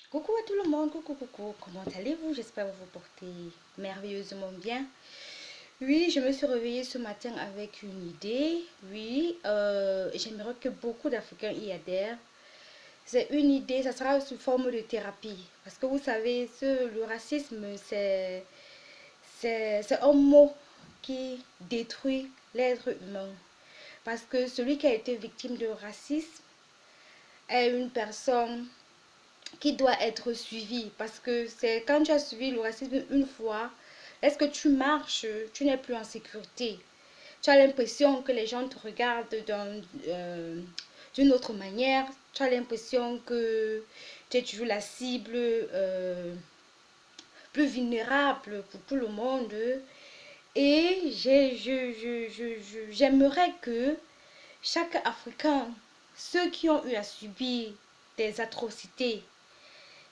Coucou à tout le monde, coucou, comment allez-vous? J'espère que vous vous portez merveilleusement bien. Oui, je me suis réveillée ce matin avec une idée. Oui, j'aimerais que beaucoup d'Africains y adhèrent. C'est une idée, ça sera sous forme de thérapie. Parce que vous savez, le racisme, c'est un mot qui détruit l'être humain. Parce que celui qui a été victime de racisme est une personne qui doit être suivi parce que c'est quand tu as suivi le racisme une fois, est-ce que tu marches, tu n'es plus en sécurité. Tu as l'impression que les gens te regardent d'une autre manière. Tu as l'impression que tu es toujours la cible plus vulnérable pour tout le monde. Et j'aimerais que chaque Africain, ceux qui ont eu à subir des atrocités,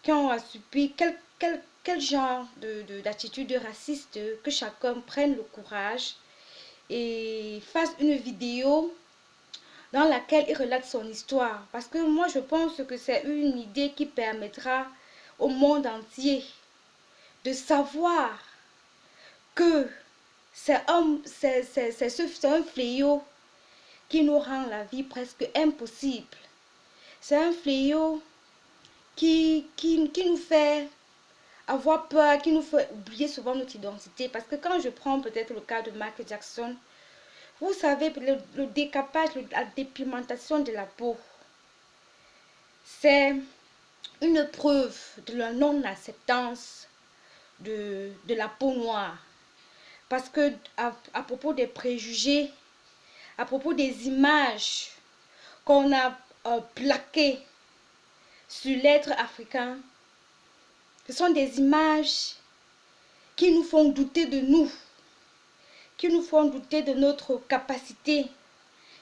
qui ont subi quel genre d'attitude raciste, que chacun prenne le courage et fasse une vidéo dans laquelle il relate son histoire. Parce que moi, je pense que c'est une idée qui permettra au monde entier de savoir que c'est un fléau qui nous rend la vie presque impossible. C'est un fléau qui nous fait avoir peur, qui nous fait oublier souvent notre identité. Parce que quand je prends peut-être le cas de Michael Jackson, vous savez, le décapage, la dépigmentation de la peau, c'est une preuve de la non-acceptance de la peau noire. Parce que à propos des préjugés, à propos des images qu'on a plaquées sur l'être africain, ce sont des images qui nous font douter de nous, qui nous font douter de notre capacité,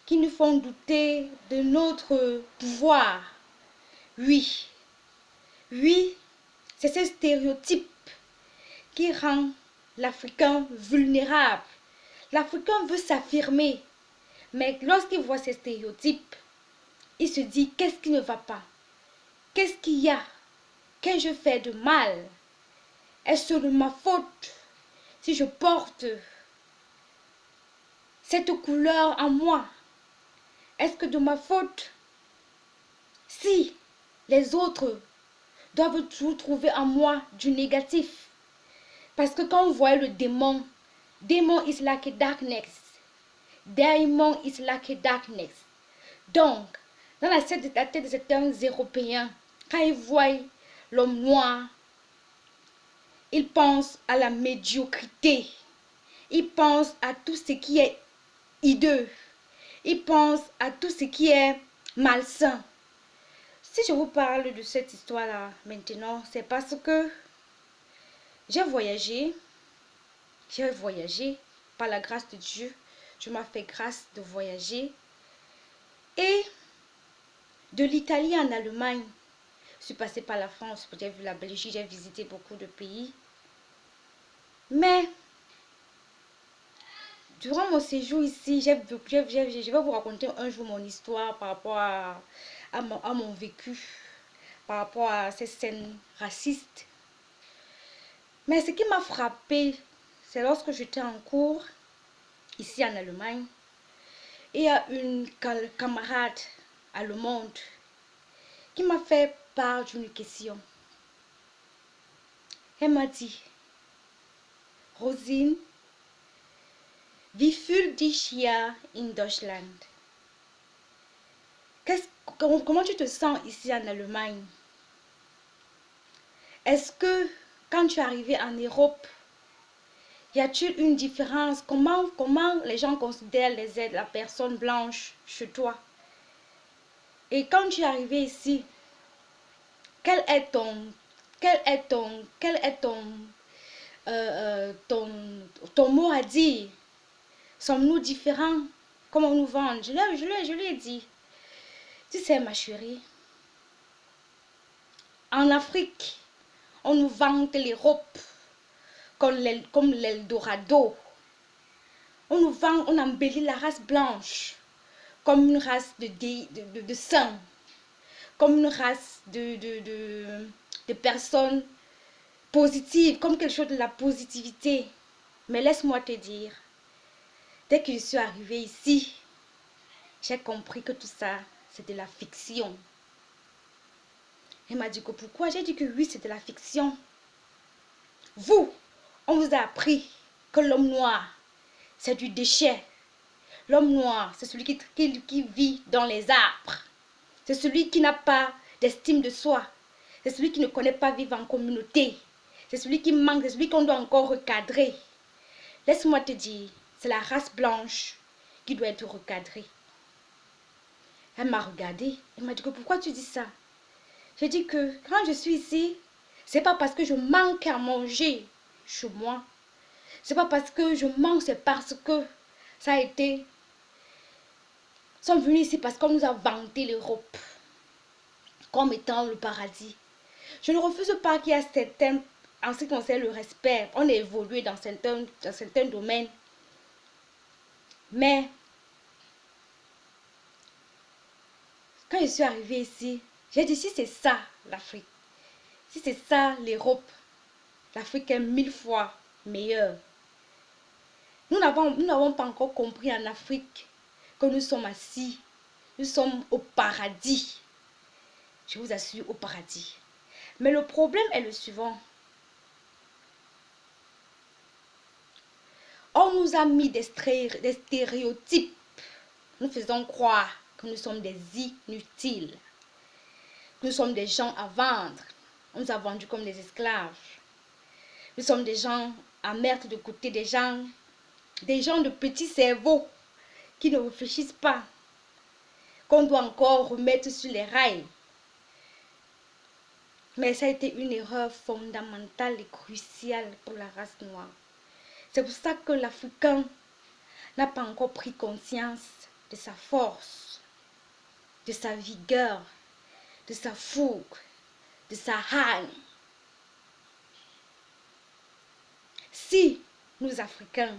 qui nous font douter de notre pouvoir. Oui, oui, c'est ce stéréotype qui rend l'Africain vulnérable. L'Africain veut s'affirmer, mais lorsqu'il voit ces stéréotypes, il se dit qu'est-ce qui ne va pas? Qu'est-ce qu'il y a? Qu'ai-je fait de mal? Est-ce de ma faute si je porte cette couleur en moi? Est-ce que de ma faute si les autres doivent toujours trouver en moi du négatif? Parce que quand on voit le démon, démon is like a darkness. Démon is like a darkness. Donc, dans la tête de certains Européens, quand ils voient l'homme noir, ils pensent à la médiocrité. Ils pensent à tout ce qui est hideux. Ils pensent à tout ce qui est malsain. Si je vous parle de cette histoire-là maintenant, c'est parce que j'ai voyagé. J'ai voyagé par la grâce de Dieu. Je m'ai fait grâce de voyager. Et de l'Italie en Allemagne, je suis passée par la France, j'ai vu la Belgique, j'ai visité beaucoup de pays. Mais durant mon séjour ici, je vais vous raconter un jour mon histoire par rapport à mon vécu, par rapport à ces scènes racistes. Mais ce qui m'a frappé, c'est lorsque j'étais en cours, ici en Allemagne, et il y a une camarade allemande qui m'a fait part d'une question. Elle m'a dit, Rosine, wie fühlt dich hier in Deutschland? Comment tu te sens ici en Allemagne? Est-ce que quand tu es arrivé en Europe, y a-t-il une différence? Comment les gens considèrent la personne blanche chez toi? Et quand tu es arrivé ici, quel est ton mot à dire? Sommes-nous différents? Comment on nous vend? Je lui ai dit, tu sais ma chérie, en Afrique, on nous vante l'Europe comme l'Eldorado. On nous vend, on embellit la race blanche comme une race de saints, comme une race de personnes positives, comme quelque chose de la positivité. Mais laisse-moi te dire, dès que je suis arrivée ici, j'ai compris que tout ça, c'est de la fiction. Elle m'a dit que pourquoi? J'ai dit que oui, c'est de la fiction. Vous, on vous a appris que l'homme noir, c'est du déchet. L'homme noir, c'est celui qui vit dans les arbres. C'est celui qui n'a pas d'estime de soi. C'est celui qui ne connaît pas vivre en communauté. C'est celui qui manque, c'est celui qu'on doit encore recadrer. Laisse-moi te dire, c'est la race blanche qui doit être recadrée. Elle m'a regardée, elle m'a dit que pourquoi tu dis ça? J'ai dit que quand je suis ici, c'est pas parce que je manque à manger chez moi. C'est pas parce que je manque, c'est parce que ça a été... Nous sommes venus ici parce qu'on nous a vanté l'Europe comme étant le paradis. Je ne refuse pas qu'il y a certains, en ce qui concerne le respect, on a évolué dans certains domaines. Mais, quand je suis arrivée ici, j'ai dit si c'est ça l'Afrique, si c'est ça l'Europe, l'Afrique est 1000 fois meilleure. Nous n'avons pas encore compris en Afrique que nous sommes assis, nous sommes au paradis. Je vous assure, au paradis. Mais le problème est le suivant. On nous a mis des stéréotypes. Nous faisons croire que nous sommes des inutiles. Nous sommes des gens à vendre. On nous a vendus comme des esclaves. Nous sommes des gens à mettre de côté, des gens de petits cerveaux qui ne réfléchissent pas, qu'on doit encore remettre sur les rails. Mais ça a été une erreur fondamentale et cruciale pour la race noire. C'est pour ça que l'Africain n'a pas encore pris conscience de sa force, de sa vigueur, de sa fougue, de sa haine. Si nous Africains,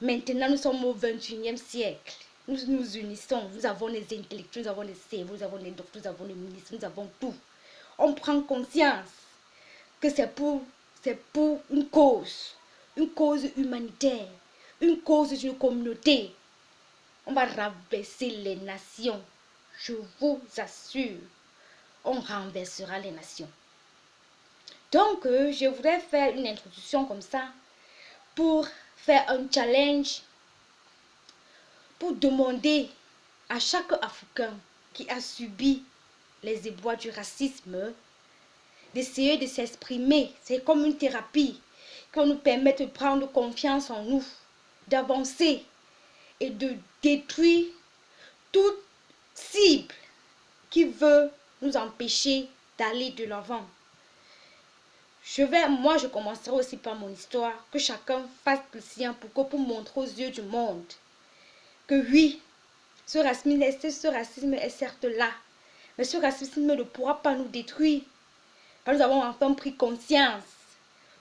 maintenant nous sommes au 21e siècle, nous nous unissons, nous avons les intellectuels, nous avons les cerveaux, nous avons les docteurs, nous avons les ministres, nous avons tout. On prend conscience que c'est pour une cause humanitaire, une cause d'une communauté. On va renverser les nations. Je vous assure, on renversera les nations. Donc, je voudrais faire une introduction comme ça pour faire un challenge, pour demander à chaque Africain qui a subi les ébats du racisme d'essayer de s'exprimer. C'est comme une thérapie qui va nous permettre de prendre confiance en nous, d'avancer et de détruire toute cible qui veut nous empêcher d'aller de l'avant. Moi, je commencerai aussi par mon histoire, que chacun fasse le sien pour montrer aux yeux du monde que oui, ce racisme est certes là, mais ce racisme ne pourra pas nous détruire. Parce que nous avons enfin pris conscience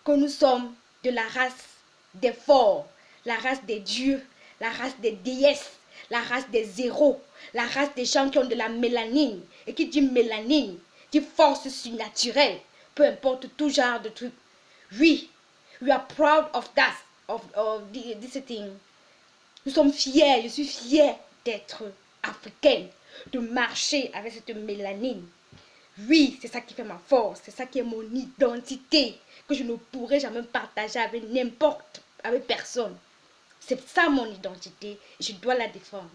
que nous sommes de la race des forts, la race des dieux, la race des déesses, la race des héros, la race des gens qui ont de la mélanine. Et qui dit mélanine, dit force surnaturelle, peu importe tout genre de truc. Oui, we are proud of that, of this thing. Nous sommes fiers, je suis fière d'être africaine, de marcher avec cette mélanine. Oui, c'est ça qui fait ma force, c'est ça qui est mon identité, que je ne pourrai jamais partager avec personne. C'est ça mon identité, et je dois la défendre.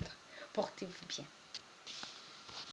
Portez-vous bien.